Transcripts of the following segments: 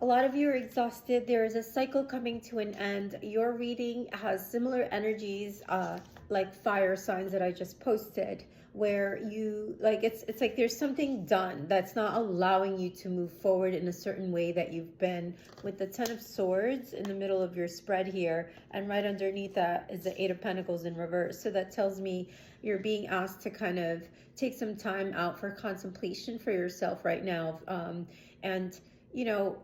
a lot of you are exhausted. There is a cycle coming to an end. Your reading has similar energies, like fire signs that I just posted, where you like it's like there's something done that's not allowing you to move forward in a certain way that you've been. With the Ten of Swords in the middle of your spread here, and right underneath that is the Eight of Pentacles in reverse. So that tells me you're being asked to kind of take some time out for contemplation for yourself right now. And you know,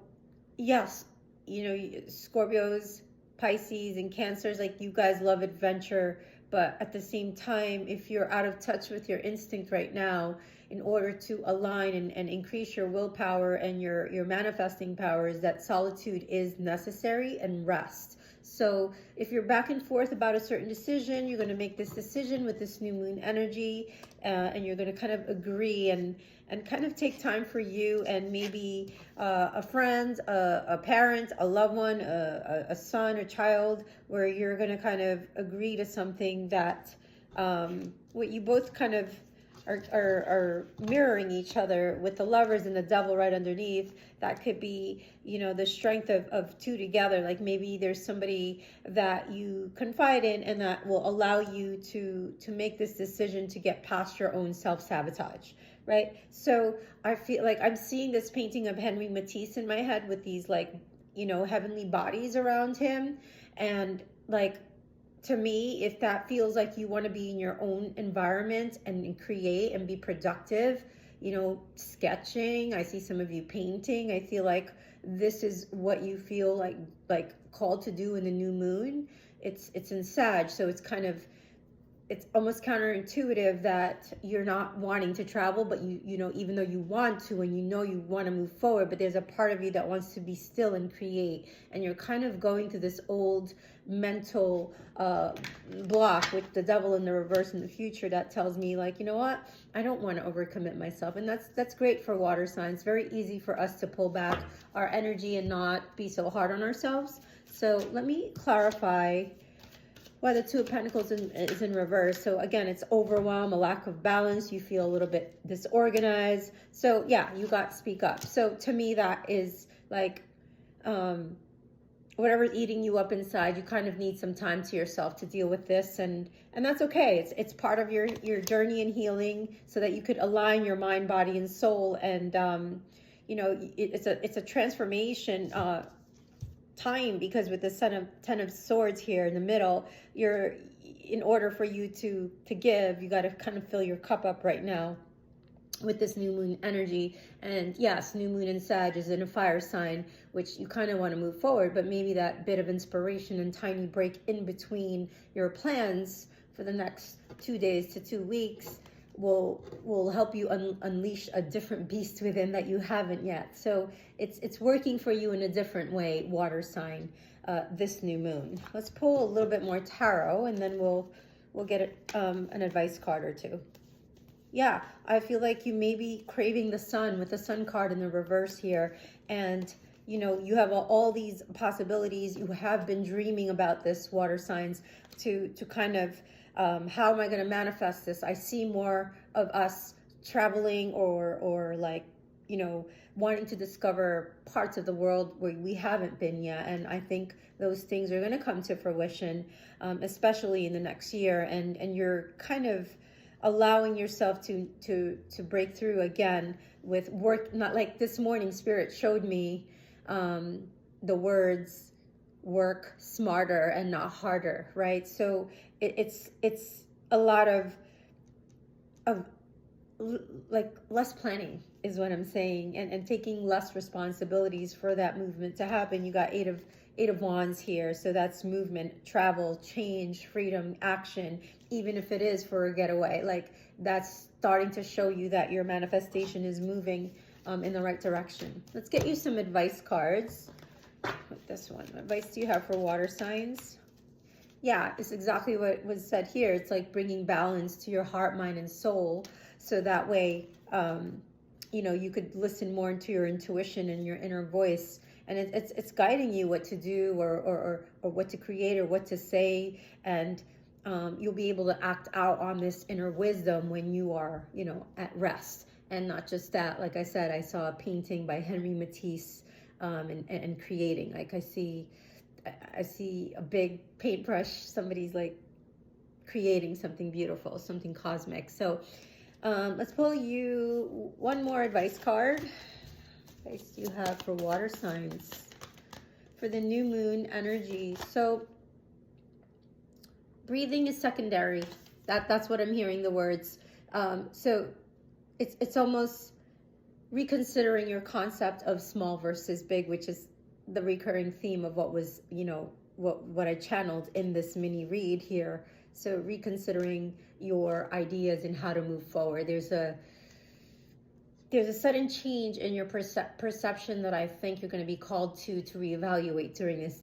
yes, you know, Scorpios, Pisces, and Cancers, like you guys love adventure, but at the same time, if you're out of touch with your instinct right now, in order to align and increase your willpower and your manifesting powers, that solitude is necessary, and rest. So if you're back and forth about a certain decision, you're going to make this decision with this new moon energy, and you're going to kind of agree and kind of take time for you and maybe a friend, a parent, a loved one, a son, a child, where you're going to kind of agree to something that what you both kind of are mirroring each other with the Lovers and the Devil right underneath. That could be, you know, the strength of two together. Like maybe there's somebody that you confide in and that will allow you to make this decision to get past your own self-sabotage, right? So I feel like I'm seeing this painting of Henry Matisse in my head with these, like, you know, heavenly bodies around him. And like, to me, if that feels like you want to be in your own environment and create and be productive, you know, sketching, I see some of you painting. I feel like this is what you feel like called to do in the new moon. It's in Sag, so it's kind of, it's almost counterintuitive that you're not wanting to travel, but you know, even though you want to and you know you want to move forward, but there's a part of you that wants to be still and create, and you're kind of going through this old mental block with the Devil in the reverse in the future that tells me, like, you know what, I don't want to overcommit myself. And that's great for water signs. Very easy for us to pull back our energy and not be so hard on ourselves. So let me clarify why the Two of Pentacles is in reverse. So again, it's overwhelm, a lack of balance. You feel a little bit disorganized. So yeah, you got speak up. So to me, that is like whatever's eating you up inside. You kind of need some time to yourself to deal with this, and that's okay. It's part of your journey and healing, so that you could align your mind, body, and soul. And you know, it's a transformation time, because with the Ten of Swords here in the middle, you're, in order for you to give, you got to kind of fill your cup up right now with this new moon energy. And yes, new moon in Sag is in a fire sign, which you kind of want to move forward, but maybe that bit of inspiration and tiny break in between your plans for the next 2 days to 2 weeks will help you unleash a different beast within that you haven't yet. So it's working for you in a different way, water sign, this new moon. Let's pull a little bit more tarot, and then we'll get an advice card or two. Yeah, I feel like you may be craving the sun, with the Sun card in the reverse here. And you know, you have all these possibilities. You have been dreaming about this, water signs, to kind of how am I going to manifest this? I see more of us traveling or like, you know, wanting to discover parts of the world where we haven't been yet. And I think those things are going to come to fruition, especially in the next year. And you're kind of allowing yourself to break through again with work. Not like this morning, Spirit showed me the words work smarter and not harder, right? So it's a lot of like less planning is what I'm saying, and taking less responsibilities for that movement to happen. You got Eight of Wands here, so that's movement, travel, change, freedom, action, even if it is for a getaway. Like, that's starting to show you that your manifestation is moving in the right direction. Let's get you some advice cards with this one. What advice do you have for water signs? Yeah, it's exactly what was said here. It's like bringing balance to your heart, mind, and soul, so that way you know, you could listen more into your intuition and your inner voice, and it's guiding you what to do or what to create or what to say. And you'll be able to act out on this inner wisdom when you are, you know, at rest. And not just that, like I said, I saw a painting by Henry Matisse and creating. Like I see a big paintbrush. Somebody's like creating something beautiful, something cosmic. So let's pull you one more advice card. What advice do you have for water signs for the new moon energy? So breathing is secondary. That's what I'm hearing, the words. So it's almost reconsidering your concept of small versus big, which is the recurring theme of what was, what I channeled in this mini read here. So reconsidering your ideas and how to move forward. There's a sudden change in your perception that I think you're going to be called to reevaluate during this